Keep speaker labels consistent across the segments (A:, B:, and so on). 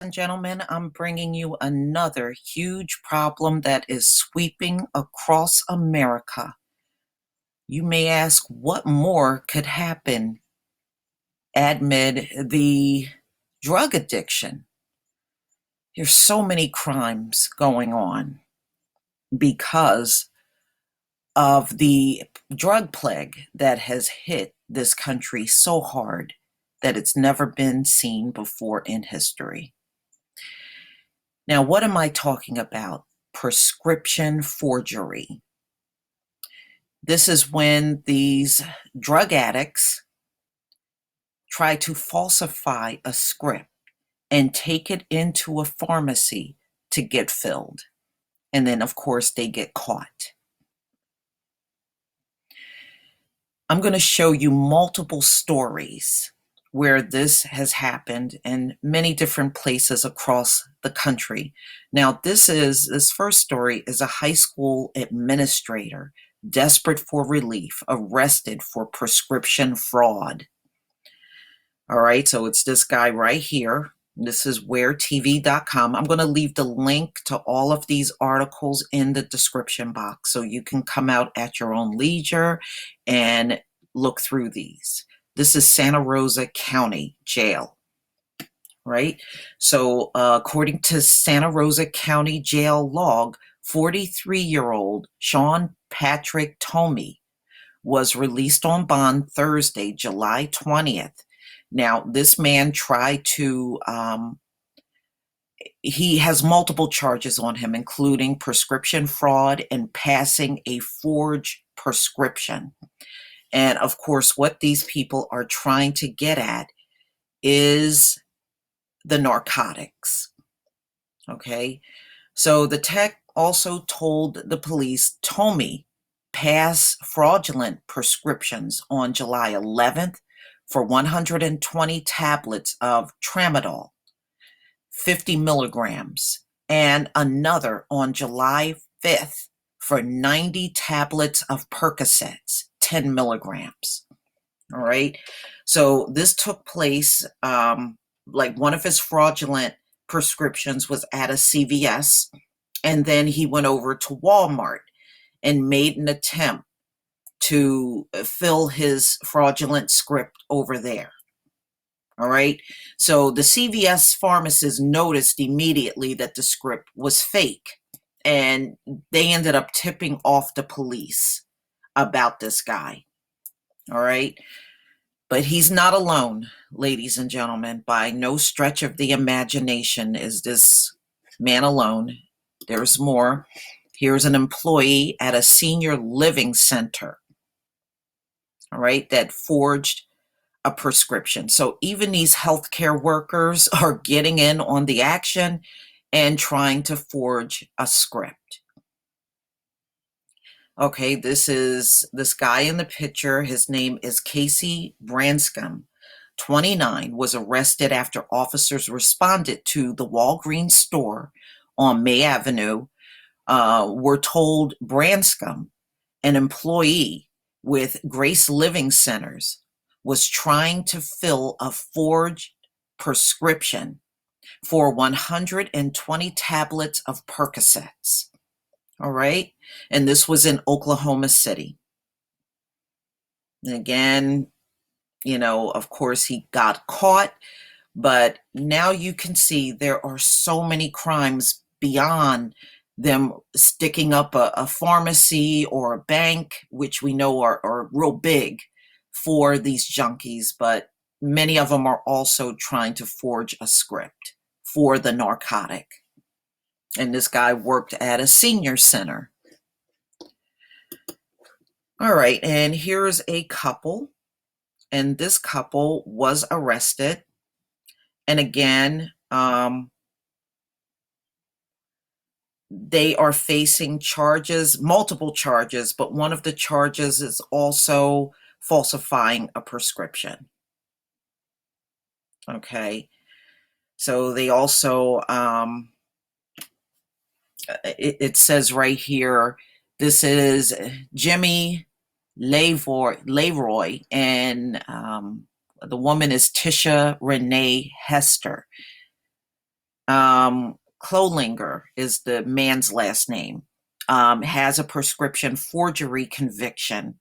A: And gentlemen, I'm bringing you another huge problem that is sweeping across America. You may ask, what more could happen amid the drug addiction? There's so many crimes going on because of the drug plague that has hit this country so hard that it's never been seen before in history. Now, what am I talking about? Prescription forgery. This is when these drug addicts try to falsify a script and take it into a pharmacy to get filled. And then, of course, they get caught. I'm going to show you multiple stories where this has happened in many different places across the country. Now, this first story is a high school administrator desperate for relief, arrested for prescription fraud. All right, so it's this guy right here. This is wheretv.com. I'm going to leave the link to all of these articles in the description box so you can come out at your own leisure and look through these. This is Santa Rosa County Jail, right? So according to Santa Rosa County Jail log, 43-year-old Sean Patrick Tomey was released on bond Thursday, July 20th. Now, this man tried to, he has multiple charges on him, including prescription fraud and passing a forged prescription. And of course, what these people are trying to get at is the narcotics. Okay. So the tech also told the police Tomey passed fraudulent prescriptions on July 11th for 120 tablets of tramadol, 50 milligrams, and another on July 5th for 90 tablets of Percocets, 10 milligrams. All right. So this took place, like one of his fraudulent prescriptions was at a CVS, and then he went over to Walmart and made an attempt to fill his fraudulent script over there. All right. So the CVS pharmacist noticed immediately that the script was fake, and they ended up tipping off the police about this guy. All right. But he's not alone, ladies and gentlemen. By no stretch of the imagination is this man alone. There's more. Here's an employee at a senior living center, all right, that forged a prescription. So even these healthcare workers are getting in on the action and trying to forge a script. Okay, this is this guy in the picture. His name is Casey Branscombe, 29, was arrested after officers responded to the Walgreens store on May Avenue. Were told Branscombe, an employee with Grace Living Centers, was trying to fill a forged prescription for 120 tablets of Percocets. All right. And this was in Oklahoma City. And again, of course, he got caught, but now you can see there are so many crimes beyond them sticking up a pharmacy or a bank, which we know are real big for these junkies, but many of them are also trying to forge a script for the narcotic. And this guy worked at a senior center. All right, and here's a couple, and this couple was arrested. And again, they are facing charges, multiple charges, but one of the charges is also falsifying a prescription. Okay, so they also, it says right here, this is Jimmy Leroy, and the woman is Tisha Renee Hester. Klolinger is the man's last name, has a prescription forgery conviction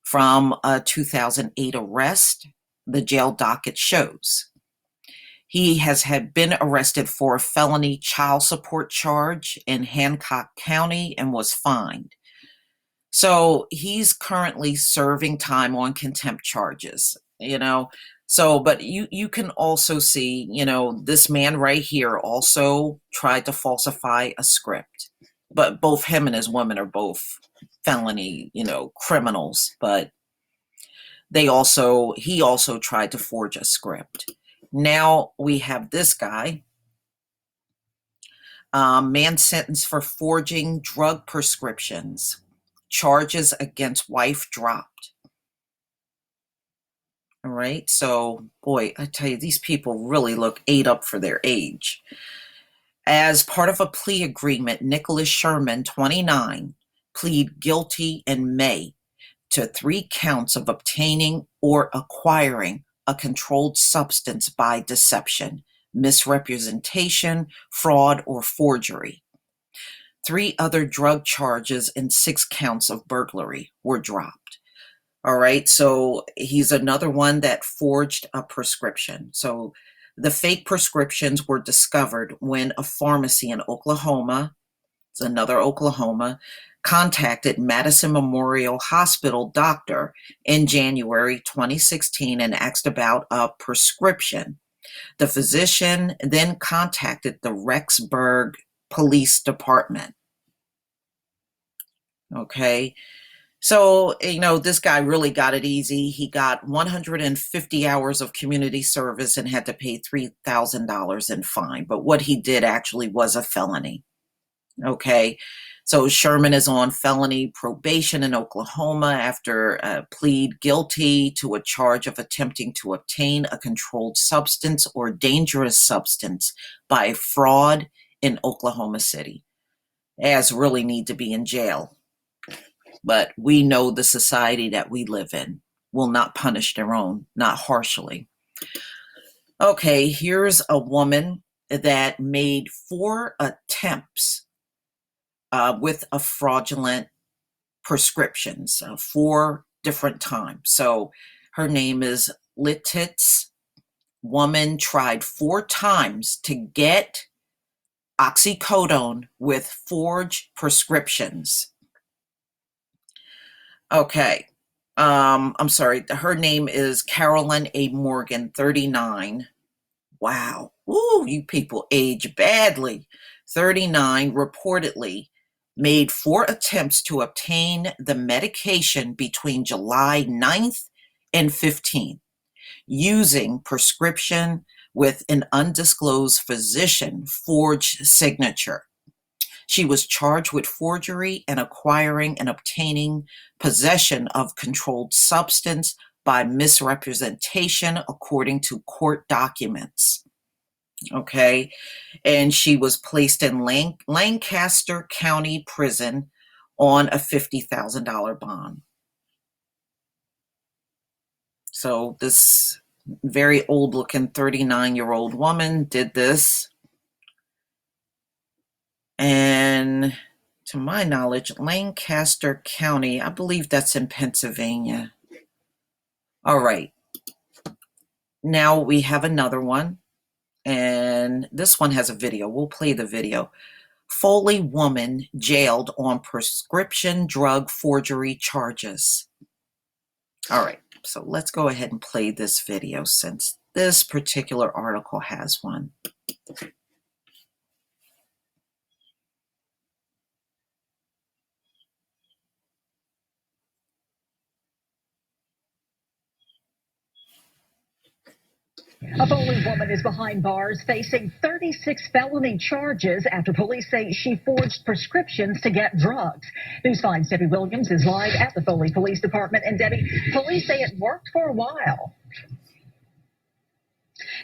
A: from a 2008 arrest, the jail docket shows. He had been arrested for a felony child support charge in Hancock County and was fined. So he's currently serving time on contempt charges, you know. So, but you can also see, this man right here also tried to falsify a script. But both him and his woman are both felony, criminals. But he also tried to forge a script. Now we have this guy, man sentenced for forging drug prescriptions. Charges against wife dropped. All right. So, boy, I tell you, these people really look ate up for their age. As part of a plea agreement, Nicholas Sherman, 29, plead guilty in May to 3 counts of obtaining or acquiring a controlled substance by deception, misrepresentation, fraud, or forgery. 3 other drug charges and 6 counts of burglary were dropped. All right, so he's another one that forged a prescription. So the fake prescriptions were discovered when a pharmacy in Oklahoma, it's another Oklahoma, contacted Madison Memorial Hospital doctor in January 2016 and asked about a prescription. The physician then contacted the Rexburg Police Department. Okay. So, this guy really got it easy. He got 150 hours of community service and had to pay $3,000 in fine. But what he did actually was a felony. Okay. So Sherman is on felony probation in Oklahoma after plead guilty to a charge of attempting to obtain a controlled substance or dangerous substance by fraud in Oklahoma City. As really need to be in jail. But we know the society that we live in will not punish their own, not harshly. Okay, here's a woman that made 4 attempts with a fraudulent prescriptions, 4 different times. So her name is Lititz. Woman tried 4 times to get oxycodone with forged prescriptions. Okay. I'm sorry. Her name is Carolyn A. Morgan, 39. Wow. Ooh, you people age badly. 39 reportedly made 4 attempts to obtain the medication between July 9th and 15th using prescription with an undisclosed physician forged signature. She was charged with forgery and acquiring and obtaining possession of controlled substance by misrepresentation according to court documents. Okay. And she was placed in Lancaster County Prison on a $50,000 bond. So this very old looking 39-year-old woman did this. And to my knowledge, Lancaster County, I believe that's in Pennsylvania. All right. Now we have another one. And this one has a video. We'll play the video. Foley woman jailed on prescription drug forgery charges. All right. So let's go ahead and play this video since this particular article has one.
B: A Foley woman is behind bars facing 36 felony charges after police say she forged prescriptions to get drugs. News 5's Debbie Williams is live at the Foley Police Department. And Debbie, police say it worked for a while.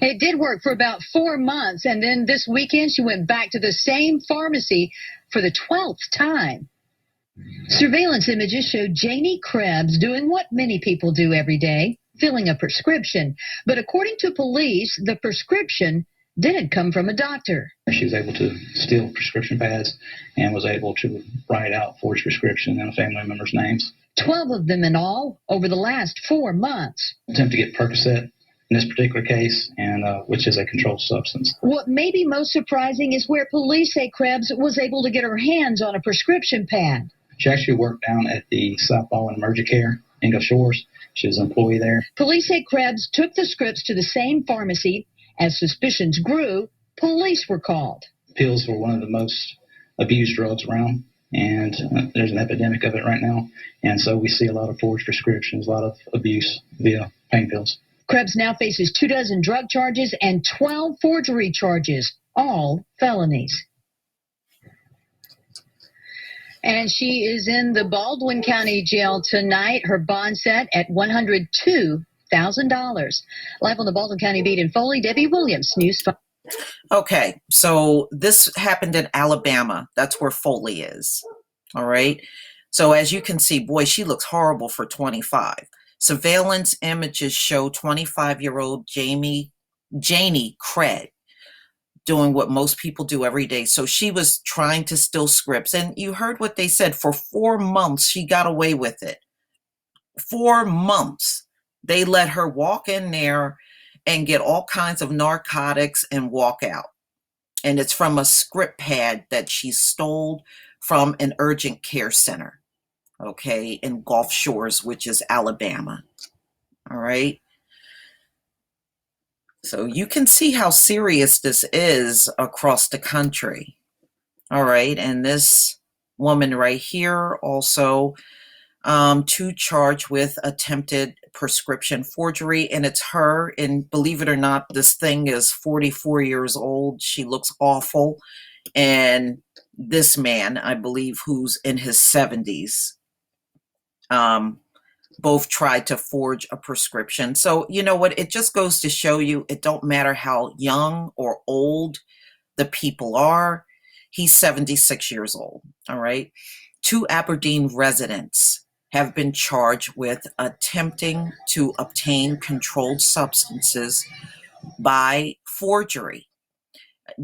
C: It did work for about 4 months. And then this weekend, she went back to the same pharmacy for the 12th time. Surveillance images showed Janie Krebs doing what many people do every day, filling a prescription. But according to police, the prescription did come from a doctor.
D: She was able to steal prescription pads and was able to write out forged prescriptions in a family member's names.
C: 12 of them in all over the last 4 months.
D: Attempt to get Percocet in this particular case, and which is a controlled substance.
C: What may be most surprising is where police say Krebs was able to get her hands on a prescription pad.
D: She actually worked down at the South Baldwin Emergent Care in Gulf Shores. She was an employee there.
C: Police say Krebs took the scripts to the same pharmacy. As suspicions grew, police were called.
D: Pills were one of the most abused drugs around, and there's an epidemic of it right now. And so we see a lot of forged prescriptions, a lot of abuse via pain pills.
C: Krebs now faces 24 drug charges and 12 forgery charges, all felonies. And she is in the Baldwin County Jail tonight. Her bond set at $102,000. Live on the Baldwin County beat in Foley, Debbie Williams, News 5.
A: Okay, so this happened in Alabama. That's where Foley is. All right. So as you can see, boy, she looks horrible for 25. Surveillance images show 25-year-old Janie Craig doing what most people do every day. So she was trying to steal scripts. And you heard what they said. For 4 months, she got away with it. 4 months. They let her walk in there and get all kinds of narcotics and walk out. And it's from a script pad that she stole from an urgent care center, okay, in Gulf Shores, which is Alabama. All right. So you can see how serious this is across the country. All right. And this woman right here also to charge with attempted prescription forgery, and it's her. And believe it or not, this thing is 44 years old. She looks awful. And this man, I believe, who's in his 70s, both tried to forge a prescription. So you know what? It just goes to show you it don't matter how young or old the people are. He's 76 years old. All right. 2 Aberdeen residents have been charged with attempting to obtain controlled substances by forgery.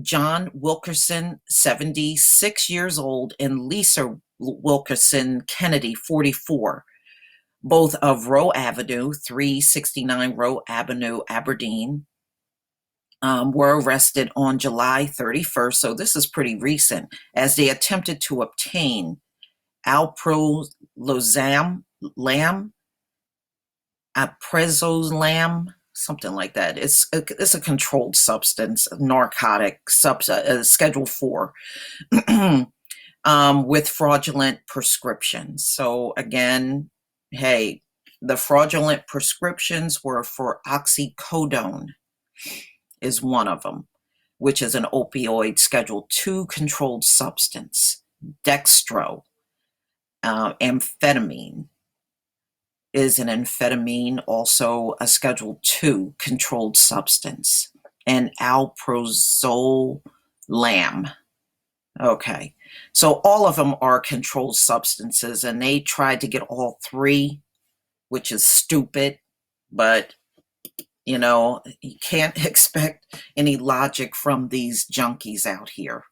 A: John Wilkerson, 76 years old, and Lisa Wilkerson Kennedy, 44, both of Roe Avenue, 369 Roe Avenue, Aberdeen, were arrested on July 31st. So this is pretty recent, as they attempted to obtain alprazolam, something like that. It's a controlled substance, narcotic, Schedule 4, with fraudulent prescriptions. So again, hey, the fraudulent prescriptions were for oxycodone, is one of them, which is an opioid Schedule 2 controlled substance. Dextro, amphetamine, is an amphetamine, also a Schedule 2 controlled substance, and alprazolam. Okay, so all of them are controlled substances, and they tried to get all 3, which is stupid, but you know, you can't expect any logic from these junkies out here.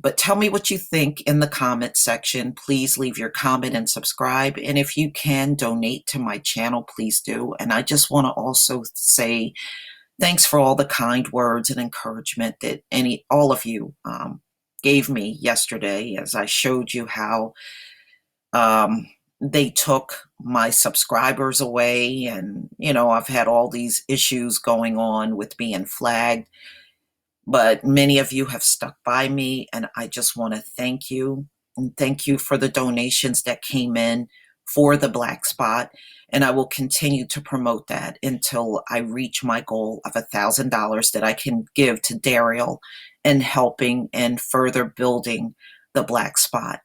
A: But tell me what you think in the comment section. Please leave your comment and subscribe. And if you can donate to my channel, please do. And I just want to also say thanks for all the kind words and encouragement that all of you gave me yesterday, as I showed you how they took my subscribers away. And, you know, I've had all these issues going on with being flagged. But many of you have stuck by me, and I just want to thank you. And thank you for the donations that came in for the Black Spot. And I will continue to promote that until I reach my goal of $1,000 that I can give to Daryl in helping and further building the Black Spot.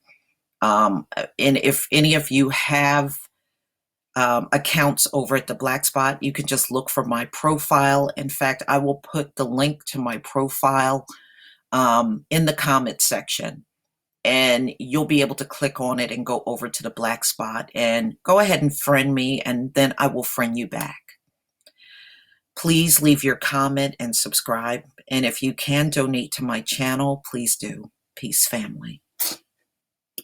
A: And if any of you have accounts over at the Black Spot, you can just look for my profile. In fact, I will put the link to my profile in the comment section, and you'll be able to click on it and go over to the Black Spot and go ahead and friend me, and then I will friend you back. Please leave your comment and subscribe. And if you can donate to my channel, please do. Peace, family.